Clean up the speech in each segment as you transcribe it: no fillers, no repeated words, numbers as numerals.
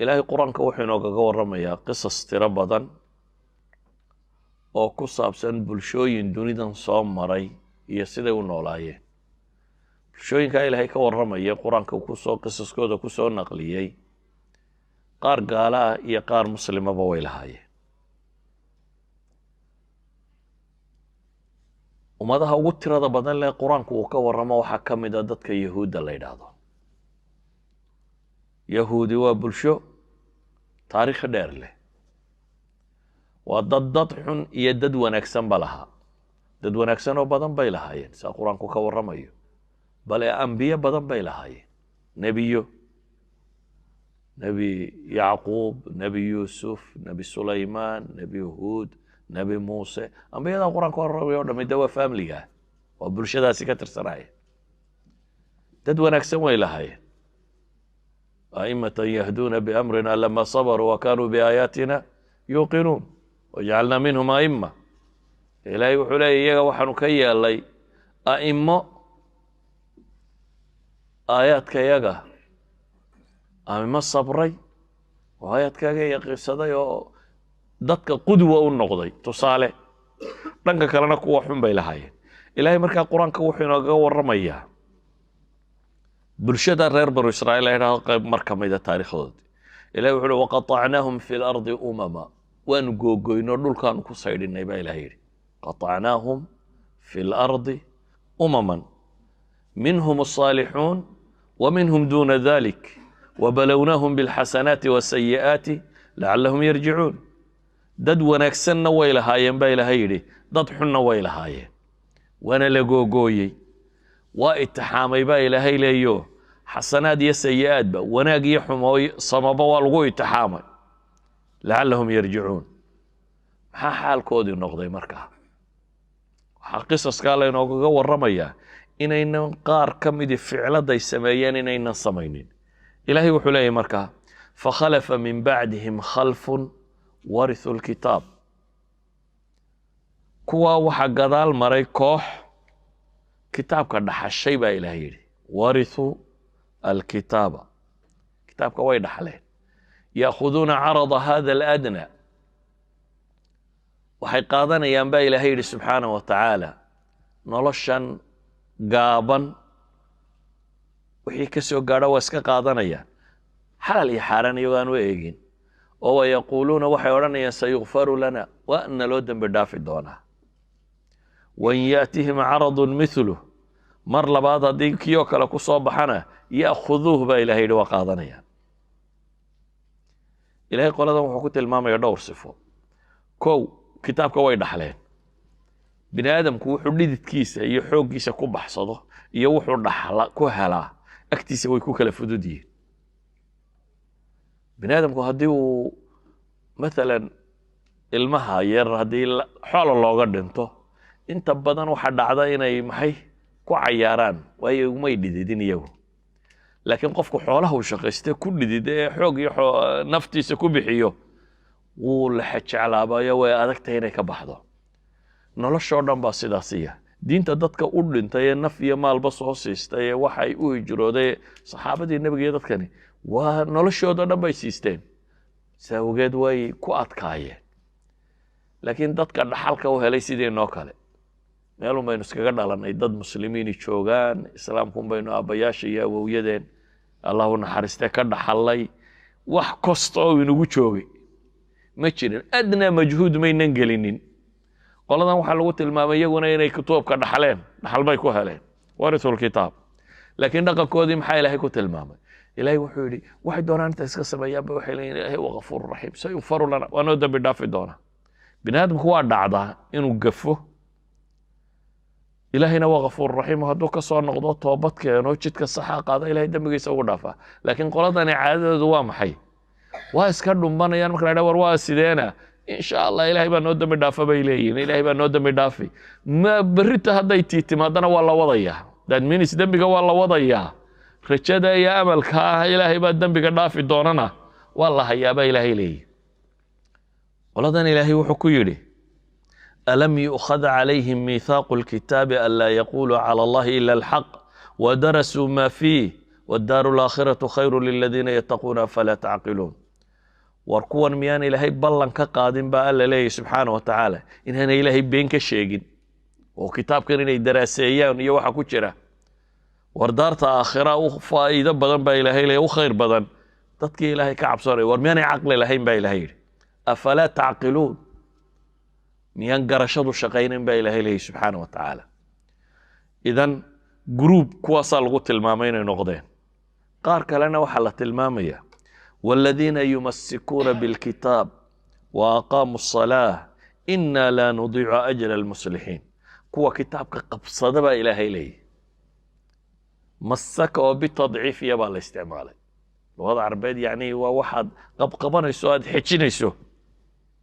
إلهي قرآن كوحينو كورميا قصص تربضا oo ku saabsan bulshooyin dunidan soo maray iyo siday u noolaayeen bulshooyinka Ilaahay ka warramaya quraanka ku soo qisaskooda ku soo naqliyay qaar gaala ah iyo qaar muslimaba way lahaayeen ummadaha ugu tirada badan ee quraanku uu ka warramo waxa ka mid ah dadka yahuuda la yiraahdo yahuudi waa bulsho taariikh dheer leh ودد حن يدد ونكسن بلها دد ونكسن وبدن بيلهاين سا قرآن كو كورمايو بل أنبياء بدن بيلهاين نبي يعقوب نبي يوسف نبي سليمان نبي هود نبي موسى أنبياء دا قرآن كورمايو دم يدوا فامليا وبرشدا سكتر سراي دد ونكسن ويلهاين أئمة يهدون بأمرنا لما صبروا وكانوا بآياتنا يوقنون وجعلنا منهم أئمة إلهي وحلي إياك وحنو كيا اللي أئمة آيات كياك أئمة الصبري وآيات كياك يقصدي ضدك قدوة النقضي تصالح لنك كلنا كوحن بيلهاي إلهي مركا القرآن كوحن ورميا برشدا غير بنو إسرائيل هنا مركا ميدا تاريخ إلهي وحلي وقطعناهم في الأرض أمما ونقوقينو دول كانوا كسيدين نيبا إلهي قطعناهم في الأرض أمما منهم الصالحون ومنهم دون ذلك وبلوناهم بالحسنات والسيئات لعلهم يرجعون دد ونكسن ويلهاين با إلهي دد حن ويلهاين وانا لقوقوي واتحامي با إلهي ليو حسنات يا سيئات با وناقي حموي صمبا والغوي اتحامي لعلهم يرجعون ما حال كودي نقضي مركا قصص قال انه ورميا انayna qaar kamid ficilada sameeyeen inayna sameeynin ilaahi wuxuu leeyahay marka فخلف من بعدهم خلف ورثوا الكتاب kuwa waxa gadaal maray koox kitaabka dhaxashay baa ilaahay yiri warithu alkitaba kitaabka way dhaxleen يأخذون عرض هذا الأدنى وحي قادنا ينبا إلهي سبحانه وتعالى نولشان قابا وحي كسو قارا واسكا قادنا يا حلال يحارن يغان ويجين وهو يقولون وحي ورنا سيغفر لنا وأن لودن بدافع دونا وإن يأتيهم عرض مثله مر لبعض ديك يوكا لكو صوبحنا يأخذوه با إلهي وقادنا يا إلهي قال هذا وحكوت الماما يدور صفو كو كتابك وين دحلين بني آدم كو حديد كيسة يحوق كيسة كو بحصده يوحو دحلا كو هلا اكتيسة ويكو كلا فدودي بني آدم كو هديو مثلا المها ير هدي حول الله قد انت بدن وحد عداينا محي كو عياران وهي ما يديدين يو لكن قفكو حوله وشقيسته كل ديده xoog iyo naftiisa ku bixiyo wuu la xajalaabaya way adagtay inay ka baxdo nolosha dhan baa sidaasiya diinta dadka u dhintay naf iyo maalba soo siistay waxay u hijrooday saxaabadii nabiga dadkani waa noloshooda dhan bay siisteen saawgeed way ku adkaayeen laakiin dadka dhaxalka u helay sideenoo kale meel baynu iskaga dhalanay dad muslimiin joogaan islaamku baynu aabayaasha iyo awowyadeen الله نحرسته كده حلي wax kasta oo inagu joogay ma jirin adna majhuud ma inangelinin qoladan waxa lagu tilmaamay iyaguna inay kitaabka dhaxaleen dhaxal bay ku heleen warithul kitaab laakiin dhaqankoodii maxay ilaahay ku tilmaamay ilaahay wuxuu yiri waxay doonaan inta iska sameeyaan waxay leeyihiin ilaahay waa ghafuur rahiim sayufaru lana wa noo dambi dhaafi doona binaadamku waa dhacdaa inuu gafo إلهنا وغفور رحيم هذو كسر نقضة توبت كأنه جد كصحة قاضي إلهي دم بيجي سووا دافع لكن قلنا عادة دوام حي واسكر دمبنا يعني مكان دور واسدينا إن شاء الله إلهي بنود دم دافع بيلين إلهي بنود دم دافع ما بريت هذا يتيتم هذا والله وضيع ده مين يسدم بيجا والله وضيع رجدا يا أمل كاه إلهي بدم بيجا دافع دوننا والله يا بإلهي لي ولدنا إلهي وحكيري ألم يؤخذ عليهم ميثاق الكتاب ألا يقولوا على الله إلا الحق ودرسوا ما فيه والدار الآخرة خير للذين يتقون فلا تعقلون واركوان ميان إلهي بلن كقادم بقى لله سبحانه وتعالى إن هنا إلهي بين كشيجن وكتاب كان إني دراسيان يوحى كتيرة وردارت آخرة وفائدة بدن بقى إلهي لي وخير بدن تدكي إلهي كعب صاري ورميان عقل إلهي بقى إلهي أفلا تعقلون ميان قرشدوا شقين بقى إلهي لي سبحانه وتعالى إذن جروب كواسال قلت المامين نقدين قارك لنا وحلت المامية والذين يمسكون بالكتاب وأقاموا الصلاة إنا لا نضيع أجر المصلحين كوا كتابك قبصة بقى إلهي لي مسك وبتضعيف يبقى الاستعمال الوضع عربيد يعني واحد قبقبان يسواد حجين يسو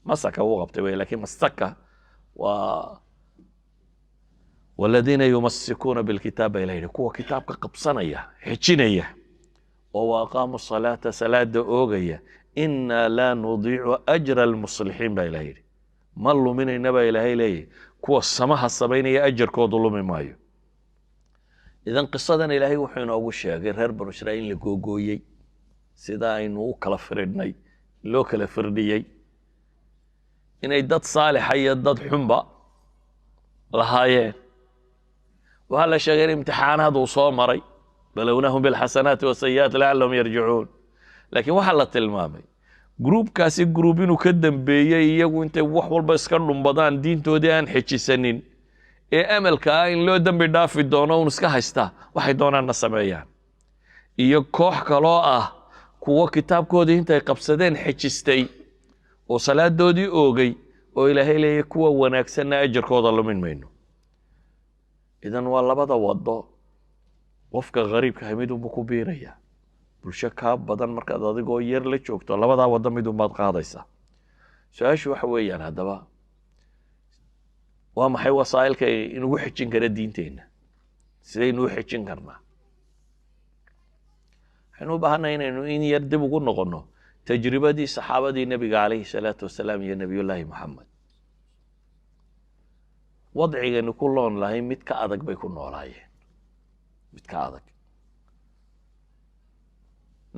مسك هو قبطوي لكن مسك والذين يمسكون بالكتاب إليه كوا كتابك قبصانية حجينية وأقاموا الصلاة صلاة أوغية إنا لا نضيع أجر المصلحين بإليه مالو من النبي إلهي ليه كوا السماحة السبينية أجر كودلو من مايو إذن قصة إلهي وحين أقول شيء غير هرب إسرائيل لقوقويي سيدا إنو كلا فردني لو كلا فرديي إن إداد صالح إداد حنبا لهايين وهلا شغير امتحانات وصوم مري بلونهم بالحسنات والسيئات لعلهم يرجعون لكن وحلا tilmaamay groupkaasi group inuu ka dambeeyay iyagu intay wax walba iska dhumbadaan diintoodii aan xijisanin ee amalka in loo dambi dhaafi doono uu iska haysta waxay doonaan sameeyaan iyo koox kale ah kuwa kitaabkoodii intay qabsadeen xijistay oo salaadoodii oogay oo ilaahay leeyahay kuwa wanaagsan ajirkooda lumin mayno idan waa labada wado qofka qariibka ah miduu ku biiraya bulsho ka badan markaad adigoo yar la joogto labada wada miduu baad qaadaysa su'aashu waxa weeyaan hadaba waa maxay wasaa'ilka inuu xijin kara diinteena sidaynu xijin karnaa waxaanu baahanay inaynu in yar dib ugu noqono tajribadii saxaabadii nabiga calayhi salaatu wasalaam iyo nabiyullaahi maxamed wadcigeenu ku loon lahay mid ka adag bay ku noolaayeen mid ka adag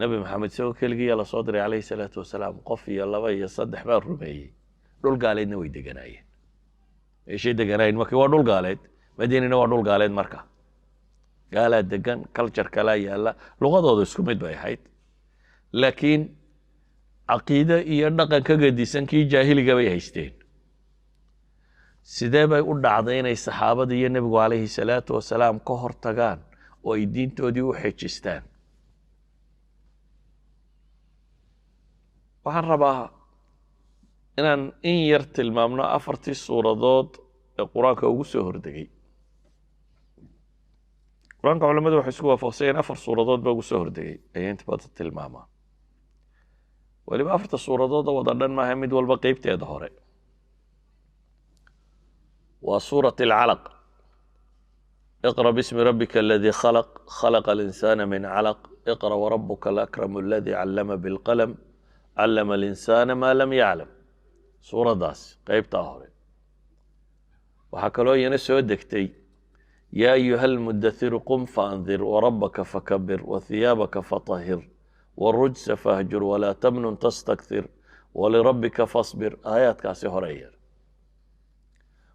nabi maxamed soo kaliya la soo diray calayhi salaatu wasalaam qof iyo laba iyo saddex baa rumeeyay dhul gaaleedna way deganaayeen meeshay deganaayeen markii waa dhul gaaleed madiinana waa dhul gaaleed marka gaala degan culture kala yaala luqadooda isku mid bay ahayd laakiin aqeeda iyo dhaqan ka gadisan kii jaahiliga bay haysteen sidee bay u dhacday inay saxaabada iyo nabiga calayhi salaatu wasalaam ka hortagaan oo ay diintoodii u xijistaan waxaan rabaa inaan in yar tilmaamno afartii suuradood ee quraanka ugu soo hordegay quraanka culimadu waxay isku waafaqsan afar suuradood baa ugu soo hordegay ay inta badan tilmaamaan waliba afarta suuradood wada dhan maaha mid walba qaybteeda hore وسورة العلق اقرأ باسم ربك الذي خلق خلق الإنسان من علق اقرأ وربك الأكرم الذي علم بالقلم علم الإنسان ما لم يعلم سورة داس قيب طاهر وحكالو ينسو دكتي يا أيها المدثر قم فأنذر وربك فكبر وثيابك فطهر والرجس فاهجر ولا تمنن تستكثر ولربك فاصبر آيات كاسي هرير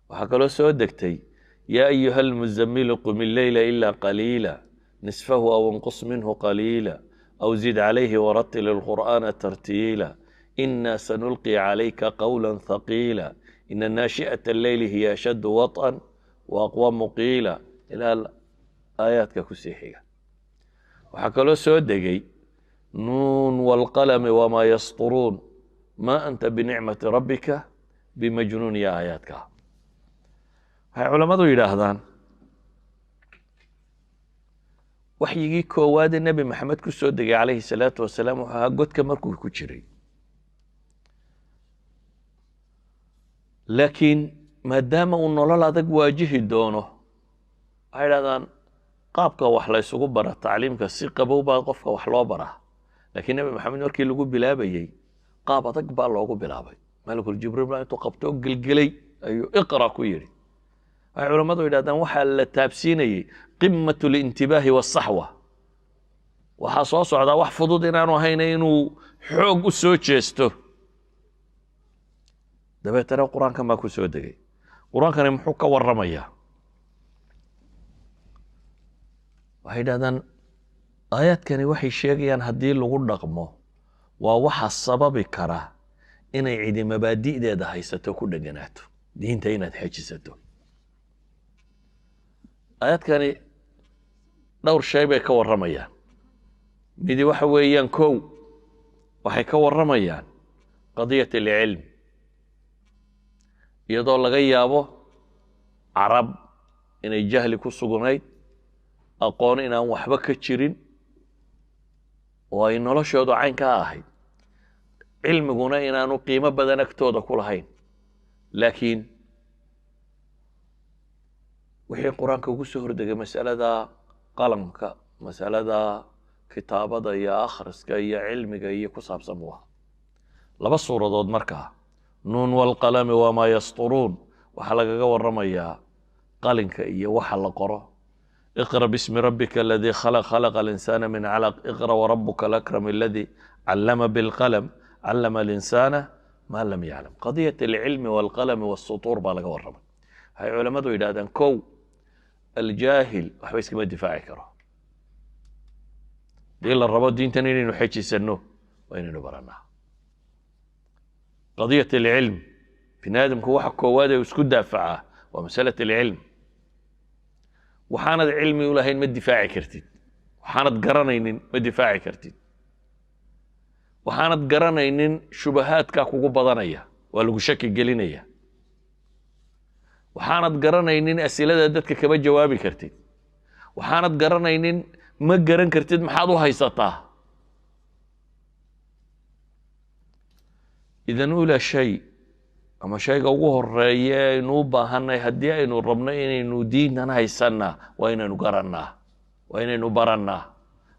وحكالو سو دكتي يا أيها المزمل قم الليل إلا قليلا نصفه أو انقص منه قليلا أو زد عليه ورتل القرآن ترتيلا إنا سنلقي عليك قولا ثقيلا إن ناشئة الليل هي أشد وطئا وأقوى مقيلا إلى الآيات ككسيحية وحكالو سو دكي نون والقلم وما يسطرون ما أنت بنعمة ربك بمجنون يا آياتك waxay culimadu yiraahdaan waxyigii koowaad ee nabi maxamed ku soo degay calayhi salaatu wasalaam waxa godka markuu ku jiray laakiin maadaama uu nolol adag waajihi doono waxay yiraahdaan qaabka wax la isugu bara tacliimka si qabow baa qofka wax loo baraa laakiin nabi maxamed markii lagu bilaabayay qaab adag baa loogu bilaabay malakul jibriil baa intuu qabto gilgilay ayuu iqra ku yiri علماء يدادان waxaa la taabsiinayay qimatu al-intibah was-sahwa waxaa soo socdaa wax fudud inaanu ahayn inuu xoog u soo jeesto dabeetana qur-aankan baa ku soo degay qur-aankani muxuu ka warramayaa waxay dhahdaan aayaadkani waxay sheegayaan haddii lagu dhaqmo waa waxa sababi kara inay cidi mabaadi'deeda haysato ku dheganaato diinta inaad xejisato aayaadkani dhowr shay bay ka warramayaan midi waxa weeyaan kow waxay ka warramayaan qadiyat alcilm iyadoo laga yaabo carab inay jahli ku sugnayd aqoon inaan waxba ka jirin oo ay noloshoodu cayn ka ahayd cilmiguna inaanu qiimo badan agtooda ku lahayn laakiin wixii qur-aanka ugu soo hordegay masalada qalamka masalada kitaabada iyo akhriska iyo cilmiga iyo ku saabsan buu ahaa laba suuradood markaa nuun walqalami wamaa yasturuun waxaa lagaga warramayaa qalinka iyo waxa la qoro اقرأ باسم ربك الذي خلق خلق الإنسان من علق اقرأ وربك الأكرم الذي علم بالقلم علم الإنسان ما لم يعلم قضية العلم والقلم والسطور بالغ والرمى هاي علماء إلى كو الجاهل وحبيس كما دفاعي كره دي الرباط دين تنين نحيش سنو وين نبرنا قضية العلم في نادم كو حق كواده وسكو دافعه ومسألة العلم waxaanad cilmi u lahayn ma difaaci kartid waxaanad garanaynin ma difaaci kartid waxaanad garanaynin shubahaadka kugu badanaya waa lagu shaki gelinaya waxaanad garanaynin asilada dadka kama jawaabi kartid waxaanad garanaynin ma garan kartid maxaad u haysataa idan ula shay ama shayga ugu horeeya aynu u baahanay haddii aynu rabno inaynu diintan haysanaa waa inaynu garannaa waa inaynu barannaa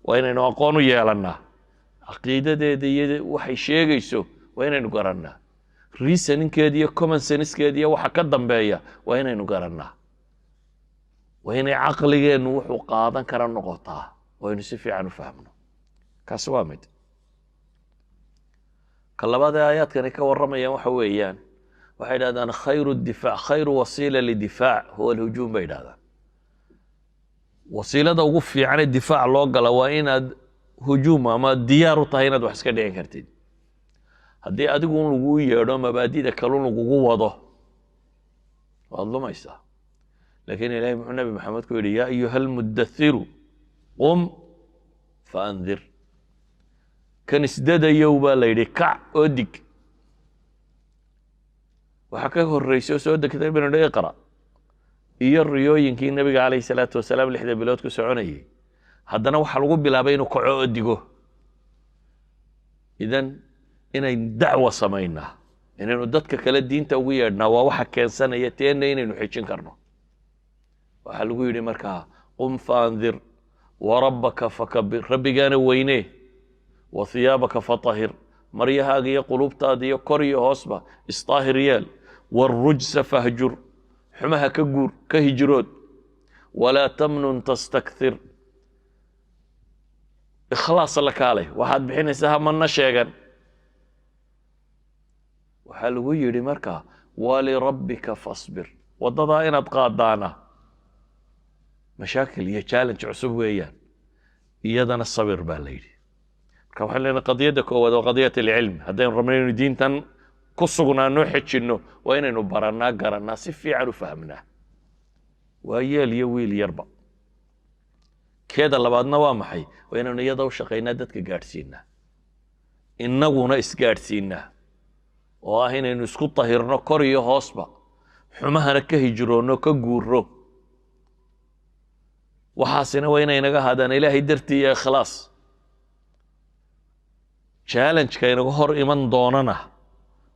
waa inaynu aqoon u yeelannaa caqiidadeeda iyo waxay sheegayso waa inaynu garannaa reasoninkeeda iyo common sensekeeda iyo waxa ka dambeeya waa inaynu garannaa waa inay caqligeennu wuxuu qaadan kara noqotaa waa inu si fiican u fahmno kaasi waa mid ka labaad ee aayaadkani ka warramayaan waxa weeyaan waxay dhahdaan khayru difaac khayru wasiila lidifaac huwa alhujuum bay dhahdaan wasiilada ugu fiican ee difaac loo gala waa inaad hujuum ama diyaar u tahay inaad wax iska dhicin kartid haddii adigu un lagu yeedho mabaadida kalun lagugu wado waad lumaysaa laakiin ilaahay muxuu nabi maxamed ku yidhi yaa ayuha almudathiru qum faandir kan isdadayow baa la yidhi kac oo dig waxaa ka horreysay oo soo degtay binu iqra iyo riyooyinkii nabiga calayhi salaatu wasalaam 6 bilood ku soconayay haddana waxaa lagu bilaabay inuu kaco oo digo idan inay dacwo samaynaa inaynu dadka kale diinta ugu yeedhnaa waa waxa keensanaya teenna inaynu xijin karno waxaa lagu yidhi markaa qum faandir warabbaka fakabir rabbigaana weynee wa hiyaabaka fatahir maryahaaga iyo qulubtaada iyo kor iyo hoosba isdaahir yeel warrujsa fahjur xumaha ka guur ka hijrood walaa tamnun tastakthir ikhlaas la kaalay waxaad bixinaysaa hamanna sheegan waxaa lagu yidhi markaa walirabbika fasbir waddadaa inaad qaadaana mashaakil iyo challenge cusub weeyaan iyadana sabir baa la yidhi marka waxaan leenahay qadiyadda koowaad waa qadiyat alcilm haddaynu rabno inaynu diintan ku sugnaano xejinno waa inaynu barannaa garannaa si fiican u fahmnaa waa yeel iyo wiil yarba keeda labaadna waa maxay waa inaynu iyada u shaqaynaa dadka gaadhsiinaa innaguna isgaadhsiinaa oo ah inaynu isku tahirno kor iyo hoosba xumahana ka hijroonno ka guurro waxaasina waa inay naga hadaan ilaahay dartii iyo ikhlaas challenge-ka inaga hor iman doonana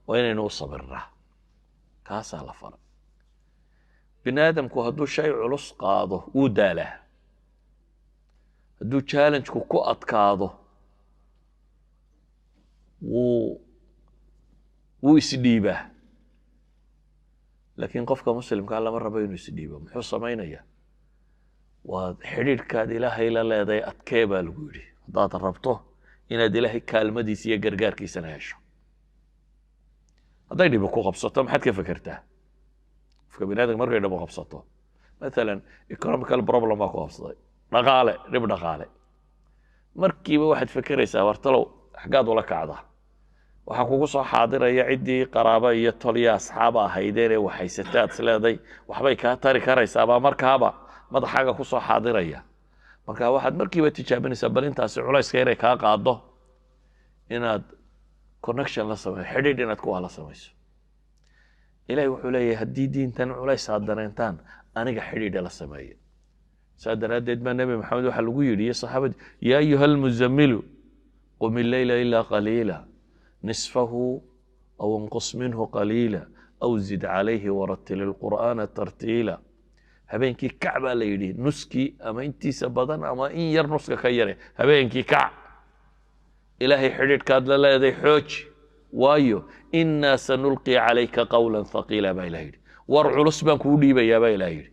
waa inaynu u sabirnaa kaasaa la fara bini aadamku hadduu shay culus qaado wuu daalaa hadduu challenge-ku ku adkaado wuu isdhiibaa laakiin qofka muslimkaa lama rabo inuu isdhiibo muxuu samaynayaa waa xidhiidhkaad ilaahay la leedahay adkee baa lagu yidhi haddaad rabto inaad ilaahay kaalmadiisa iyo gargaarkiisana hesho. hadday dhibi ku qabsato maxaad ka fekertaa? qofka biniaadamka markay dhibo qabsato, maalan economical problem baa ku qabsaday, dhib dhaqaale, markiiba waxaad fekeraysaa wartalow xaggaad ula kacda. waxaa kugu soo xaadiraya ciddii qaraaba iyo tolya asxaaba ahaydeen ee waxhaysataad isleeday waxbay kaa tari karaysaabaa markaaba madaxaaga ku soo xaadiraya. marka waxaad markiiba tijaabinaysaa bal intaasi culayska inay kaa qaado inaad connection la samayso, xidhiidh inaad kuwa la samayso. ilaahay wuxuu leeyahay haddii diintan culays aad dareentaan aniga xidhiidha la sameeya. saa daraaddeed baa nebi maxamed waxaa lagu yidhi iyo saxaabadii, yaa ayuha almuzammilu qum illeyla ilaa qaliila nisfahu aw inqus minhu qaliila aw zid calayhi warattil ilqur'aana tartiila. habeenkii kac baa la yidhi, nuskii ama intiisa badan ama in yar nuska ka yare, habeenkii kac. ilaahay xidhiidhkaad la leeday xooji, waayo innaa sanulqii calayka qawlan thaqiila baa ilaha yidhi. war culus baan kuu dhiibayaa baa ilaha yidhi.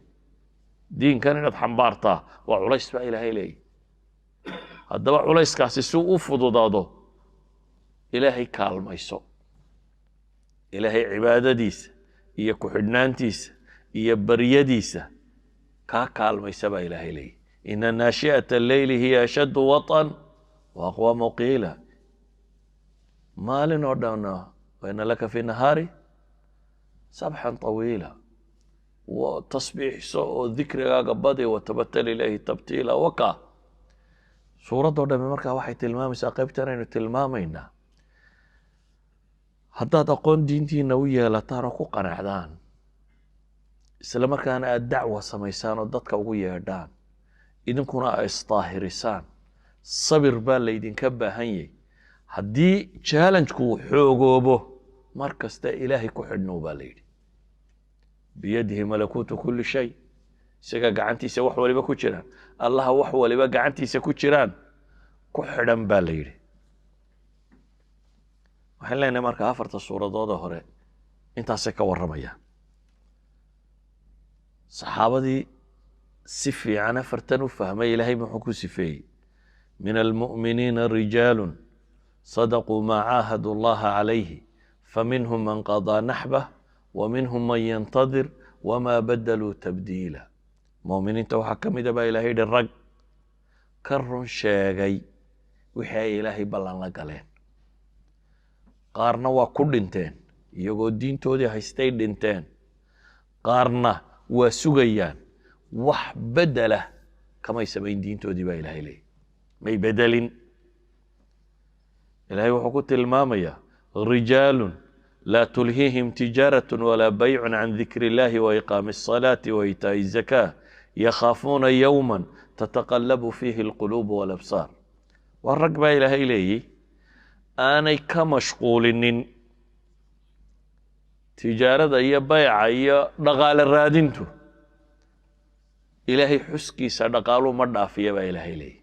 diinkan inaad xambaartaa waa culays baa ilaahay leeyahy. haddaba culayskaasi si u fududaado, ilaahay kaalmayso. ilaahay cibaadadiisa iyo ku-xidhnaantiisa iyo baryadiisa kaa kaalmaysa baa ilaahay leeyahy. ina naashi'ata alleyli hiya ashaddu waطan wa aqwamu qiila. maalin oo dhanna waina laka fi nahaari sabxan طawiila. tasbiixso oo dikrigaaga badi watabatal ilaahi tabtiila. waka suuraddoo dhamme markaa waxay tilmaamaysaa qaybtan aynu tilmaamaynaa. haddaad aqoon diintiina u yeelataan oo ku qanacdaan, isla markaana aad dacwa samaysaan oo dadka ugu yeedhaan, idinkuna a isdaahirisaan, sabir baa laydinka baahan yahay. haddii challenge-ku xoogoobo, mar kasta ilaahay ku xidhnow baa la yidhi. biyadihi malakuutu kulli shay. isaga gacantiisa wax waliba ku jiraan. allaha wax waliba gacantiisa ku jiraan, ku xidhan baa la yidhi. waxaan leenahay marka afarta suuradooda hore intaasay ka warramayaan. saxaabadii si fiican afartan u fahmay ilaahay muxuu ku sifeeyey. min almu'miniina rijaalu sadaquu maa caahadu allaha calayhi faminhum man qadaa naxbah waminhum man yantadir wamaa badaluu tabdiila. mu'miniinta waxaa ka mida baa ilahay yidhi rag ka run sheegay wixii ay ilaahay ballan la galeen. qaarna waa ku dhinteen iyagoo diintoodii haystay dhinteen, qaarna waa sugayaan. wax bedelah kamay samayn diintoodii baa ilahay leeyay, may bedelin. ilahay wuxuu ku tilmaamayaa rijaalun laa tulhiihim tijaaratun walaa baycun can dikri illahi waiqaami الصalaati waitaa'i الzakaa yakhaafuuna yowman tataqallabu fiihi alquluubu walabsaar. waa rag baa ilaahay leeyay aanay ka mashquulinin tijaarada iyo bayca iyo dhaqaale raadintu. ilaahay xuskiisa dhaqaaluu ma dhaafiya baa ilaahay leeyay,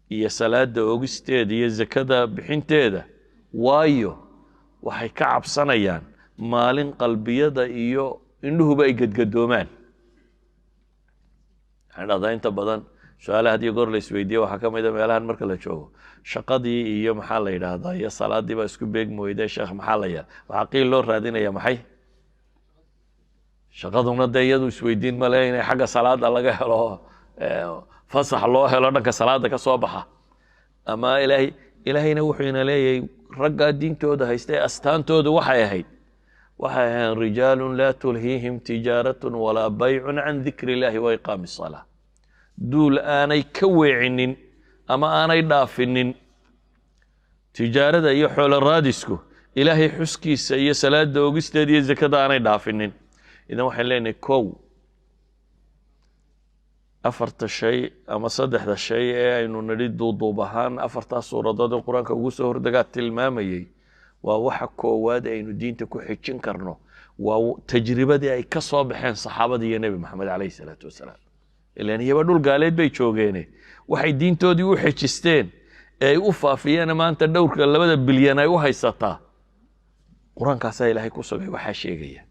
iyo salaada ogisteeda iyo zakada bixinteeda, waayo waxay ka cabsanayaan maalin qalbiyada iyo indhuhuba ay gadgadoomaan. waxaan dhahdaa inta badan su-aalaha haddii goor la isweydiiye waxaa ka mid a meelahan marka la joogo, shaqadii iyo maxaa la yidhaahdaa iyo salaadii baa isku beegmi weyde sheekh maxaa la yaha. waxaa qiil loo raadinaya maxay? shaqaduna dee iyadu isweydiin male inay xagga salaada laga helo fasax loo helo dhanka salaada ka soo baxa. ama ilaahayna wuxuu ina leeyahay raggaa diintooda haystay astaantoodu waxay ahayd rijaalun laa tulhiihim tijaaratun walaa baycun can dikri illahi waiqaami الsalaa. duul aanay ka weecinin ama aanay dhaafinin tijaarada iyo xoolo raadisku ilaahay xuskiisa iyo salaada ogisteeda iyo zakada aanay dhaafinin. idan waxaan leenahay kow, afarta shay ama saddexda shay ee aynu nidhi duuduub ahaan afartaas suuradood ee qur-aanka ugu soo hordegaa tilmaamayey, waa waxa koowaad aynu diinta ku xijin karno. waa tajribadii ay ka soo baxeen saxaabadii iyo nebi maxamed calayhi salaatu wasalaam. ilan iyaba dhul gaaleed bay joogeene waxay diintoodii u xejisteen ee ay u faafiyeen maanta dhowrka 2 bilyan ay u haysataa. qur-aankaasaa ilaahay ku sugay waxaa sheegaya.